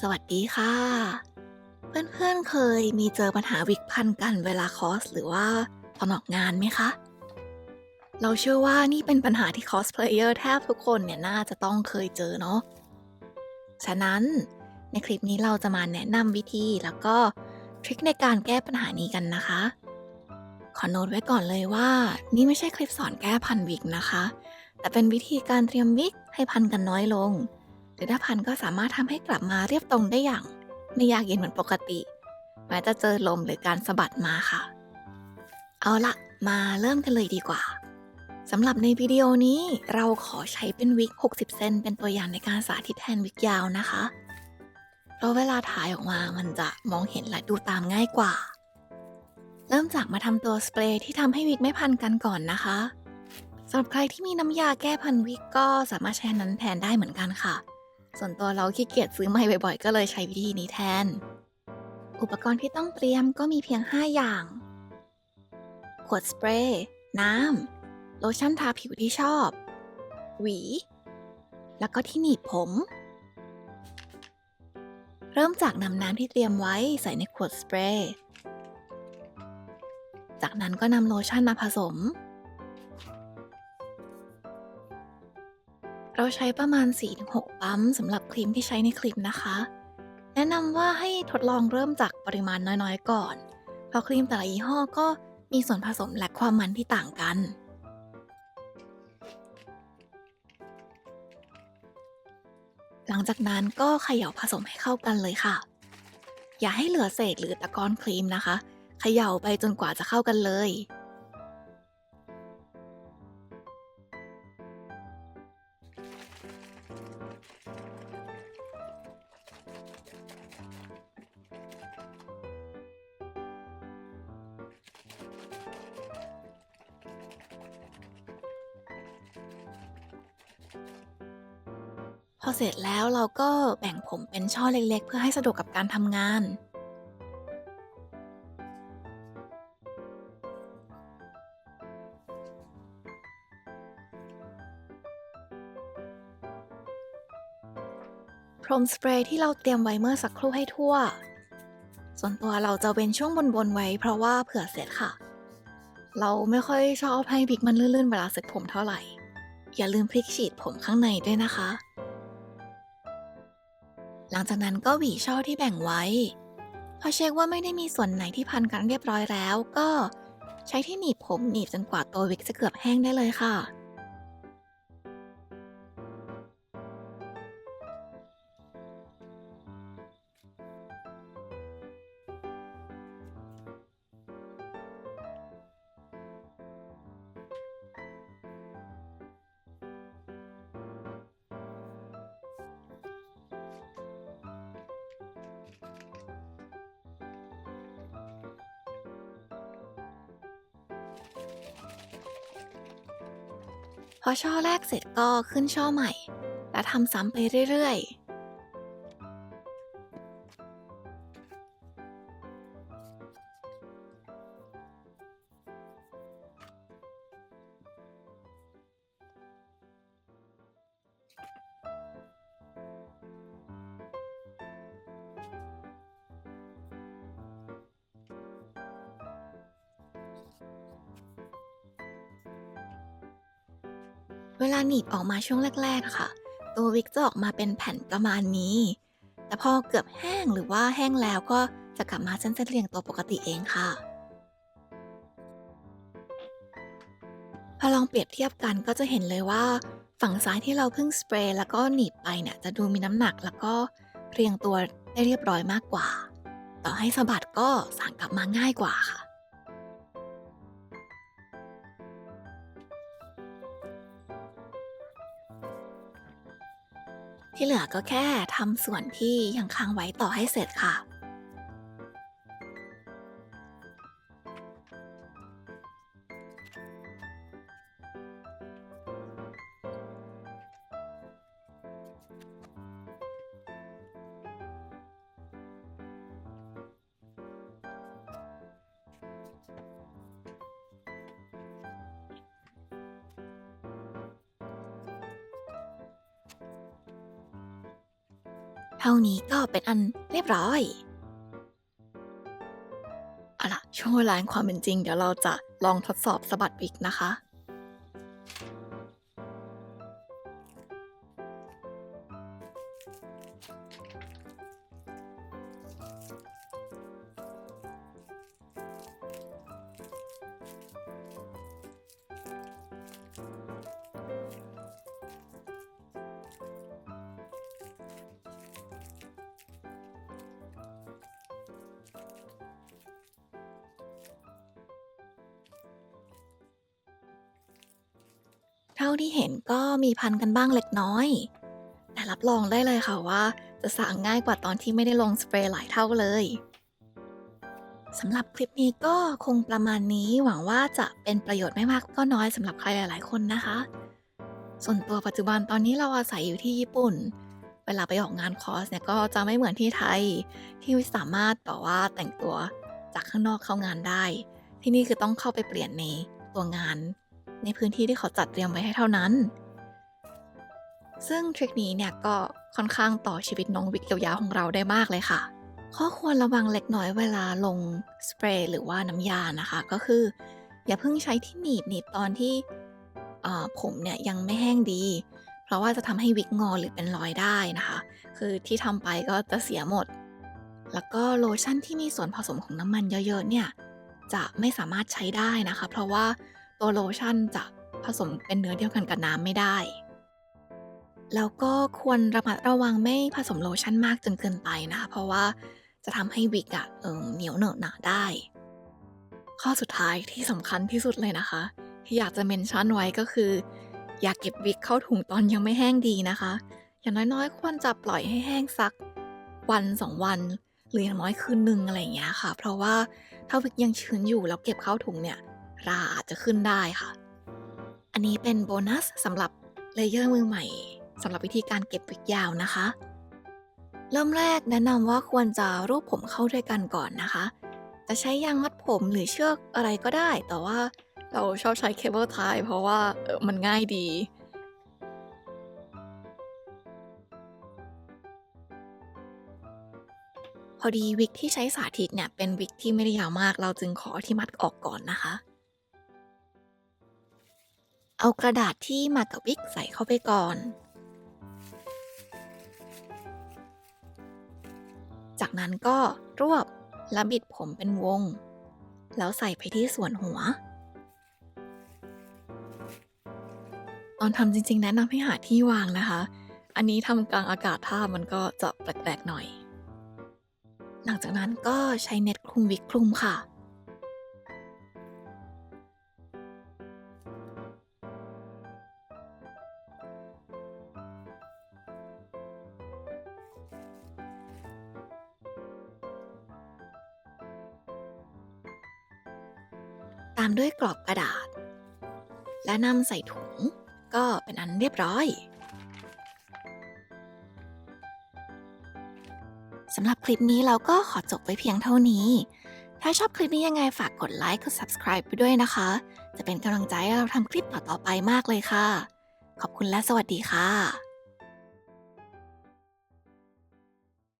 สวัสดีค่ะเพื่อนๆเคยมีเจอปัญหาวิกพันกันเวลาคอสหรือว่าตอนออกงานไหมคะเราเชื่อว่านี่เป็นปัญหาที่คอสเพลเยอร์แทบทุกคนเนี่ยน่าจะต้องเคยเจอเนาะฉะนั้นในคลิปนี้เราจะมาแนะนำวิธีแล้วก็ทริคในการแก้ปัญหานี้กันนะคะขอโน้ตไว้ก่อนเลยว่านี่ไม่ใช่คลิปสอนแก้พันวิกนะคะแต่เป็นวิธีการเตรียมวิกให้พันกันน้อยลงหรือถ้าพันก็สามารถทำให้กลับมาเรียบตรงได้อย่างไม่ยากเย็นเหมือนปกติ แม้จะเจอลมหรือการสะบัดมาค่ะ เอาละมาเริ่มกันเลยดีกว่า สำหรับในวิดีโอนี้เราขอใช้เป็นวิก60เซนเป็นตัวอย่างในการสาธิตแทนวิกยาวนะคะ เพราะเวลาถ่ายออกมามันจะมองเห็นและดูตามง่ายกว่า เริ่มจากมาทำตัวสเปรย์ที่ทำให้วิกไม่พันกันก่อนนะคะสำหรับใครที่มีน้ำยาแก้พันวิกก็สามารถใช้นั้นแทนได้เหมือนกันค่ะ ส่วนตัวเราขี้เกียจซื้อใหม่บ่อยๆก็เลยใช้วิธีนี้แทน อุปกรณ์ที่ต้องเตรียมก็มีเพียง5อย่างขวดสเปรย์ น้ำ โลชั่นทาผิวที่ชอบ หวี แล้วก็ที่หนีบผม เริ่มจากนำน้ำที่เตรียมไว้ใส่ในขวดสเปรย์ จากนั้นก็นำโลชั่นมาผสม เราใช้ประมาณ 4-6 ปั๊มสำหรับครีมที่ใช้ในคลิปนะคะ แนะนำว่าให้ทดลองเริ่มจากปริมาณน้อยๆก่อน เพราะครีมแต่ละยี่ห้อก็มีส่วนผสมและความมันที่ต่างกัน หลังจากนั้นก็เขย่าผสมให้เข้ากันเลยค่ะ อย่าให้เหลือเศษหรือตะกอนครีมนะคะเขย่าไปจนกว่าจะเข้ากันเลย พอเสร็จแล้วเราก็แบ่งผมเป็นช่อเล็กๆเพื่อให้สะดวกกับการทำงาน พรมสเปรย์ที่เราเตรียมไว้เมื่อสักครู่ให้ทั่ว ส่วนตัวเราจะเว้นช่วงบนๆไว้เพราะว่าเผื่อเสร็จค่ะ เราไม่ค่อยชอบให้วิกมันลื่นๆเวลาเสร็จผมเท่าไหร่ อย่าลืมพลิกฉีดผมข้างในด้วยนะคะ หลังจากนั้นก็หวีช่อที่แบ่งไว้ พอเช็คว่าไม่ได้มีส่วนไหนที่พันกันเรียบร้อยแล้วก็ใช้ที่หนีบผมหนีบจนกว่าตัววิกจะเกือบแห้งได้เลยค่ะ พอช่อแรกเสร็จก็ขึ้นช่อใหม่ และทำซ้ำไปเรื่อยๆ เวลาหนีบออกมาช่วงแรกๆอะค่ะตัววิกจะออกมาเป็นแผ่นประมาณนี้ แต่พอเกือบแห้งหรือว่าแห้งแล้วก็จะกลับมาเส้นๆเรียงตัวปกติเองค่ะพอลองเปรียบเทียบกันก็จะเห็นเลยว่าฝั่งซ้ายที่เราเพิ่งสเปรย์แล้วก็หนีบไปเนี่ยจะดูมีน้ำหนักแล้วก็เรียงตัวได้เรียบร้อยมากกว่าต่อให้สะบัดก็สานกลับมาง่ายกว่าค่ะ ที่เหลือก็แค่ทำส่วนที่ยังค้างไว้ต่อให้เสร็จค่ะ เท่านี้ก็เป็นอันเรียบร้อยเอาล่ะช่วงเวลาแห่งความเป็นจริงเดี๋ยวเราจะลองทดสอบสะบัดวิกนะคะ เท่าที่เห็นก็มีพันกันบ้างเล็กน้อย แต่รับรองได้เลยค่ะว่าจะสางง่ายกว่าตอนที่ไม่ได้ลงสเปรย์หลายเท่าเลย สำหรับคลิปนี้ก็คงประมาณนี้หวังว่าจะเป็นประโยชน์ไม่มากก็น้อยสำหรับใครหลายๆคนนะคะ ส่วนตัวปัจจุบันตอนนี้เราอาศัยอยู่ที่ญี่ปุ่น เวลาไปออกงานคอร์สเนี่ยก็จะไม่เหมือนที่ไทยที่สามารถแบบว่าแต่งตัวจากข้างนอกเข้างานได้ ที่นี่คือต้องเข้าไปเปลี่ยนในตัวงานในพื้นที่ที่เขาจัดเตรียมไว้ให้เท่านั้น ซึ่งทริคนี้เนี่ยก็ค่อนข้างต่อชีวิตน้องวิกยาวๆของเราได้มากเลยค่ะ ข้อควรระวังเล็กน้อยเวลาลงสเปรย์หรือว่าน้ำยานะคะก็คืออย่าเพิ่งใช้ที่หนีบตอนที่ผมเนี่ยยังไม่แห้งดี เพราะว่าจะทำให้วิกงอหรือเป็นรอยได้นะคะคือที่ทำไปก็จะเสียหมด แล้วก็โลชั่นที่มีส่วนผสมของน้ำมันเยอะๆเนี่ยจะไม่สามารถใช้ได้นะคะเพราะว่าตัวโลชั่นจะผสมเป็นเนื้อเดียวกันกับน้ำไม่ได้ แล้วก็ควรระมัดระวังไม่ผสมโลชั่นมากจนเกินไปนะคะเพราะว่าจะทำให้วิกเหนียวเหนอะหนะได้ ข้อสุดท้ายที่สำคัญที่สุดเลยนะคะที่อยากจะเมนชั่นไว้ก็คืออย่าเก็บวิกเข้าถุงตอนยังไม่แห้งดีนะคะอย่างน้อยๆควรจะปล่อยให้แห้งสักวัน2 วันหรืออย่างน้อยคืนนึงอะไรอย่างเงี้ยค่ะเพราะว่าถ้าวิกยังชื้นอยู่แล้วเก็บเข้าถุงเนี่ยราอาจจะขึ้นได้ค่ะอันนี้เป็นโบนัสสำหรับเลเยอร์มือใหม่สำหรับวิธีการเก็บวิกยาวนะคะเริ่มแรกแนะนำว่าควรจะรูปผมเข้าด้วยกันก่อนนะคะจะใช้ยางมัดผมหรือเชือกอะไรก็ได้แต่ว่าเราชอบใช้เคเบิลไทยเพราะว่ามันง่ายดีพอดีวิกที่ใช้สาธิตเนี่ยเป็นวิกที่ไม่ได้ยาวมากเราจึงขอที่มัดออกก่อนนะคะเอากระดาษที่มากับวิกใส่เข้าไปก่อนจากนั้นก็รวบและบิดผมเป็นวงแล้วใส่ไปที่ส่วนหัวตอนทำจริงๆแนะนำให้หาที่วางนะคะอันนี้ทำกลางอากาศท่ามันก็จะแปลกๆหน่อยหลังจากนั้นก็ใช้เน็ตคลุมวิกคลุมค่ะตามด้วยกรอบกระดาษและนำใส่ถุงก็เป็นอันเรียบร้อยสำหรับคลิปนี้เราก็ขอจบไว้เพียงเท่านี้ ถ้าชอบคลิปนี้ยังไงฝากกดไลค์กด subscribe ไปด้วยนะคะ จะเป็นกำลังใจให้เราทำคลิปต่อๆไปมากเลยค่ะ ขอบคุณและสวัสดีค่ะ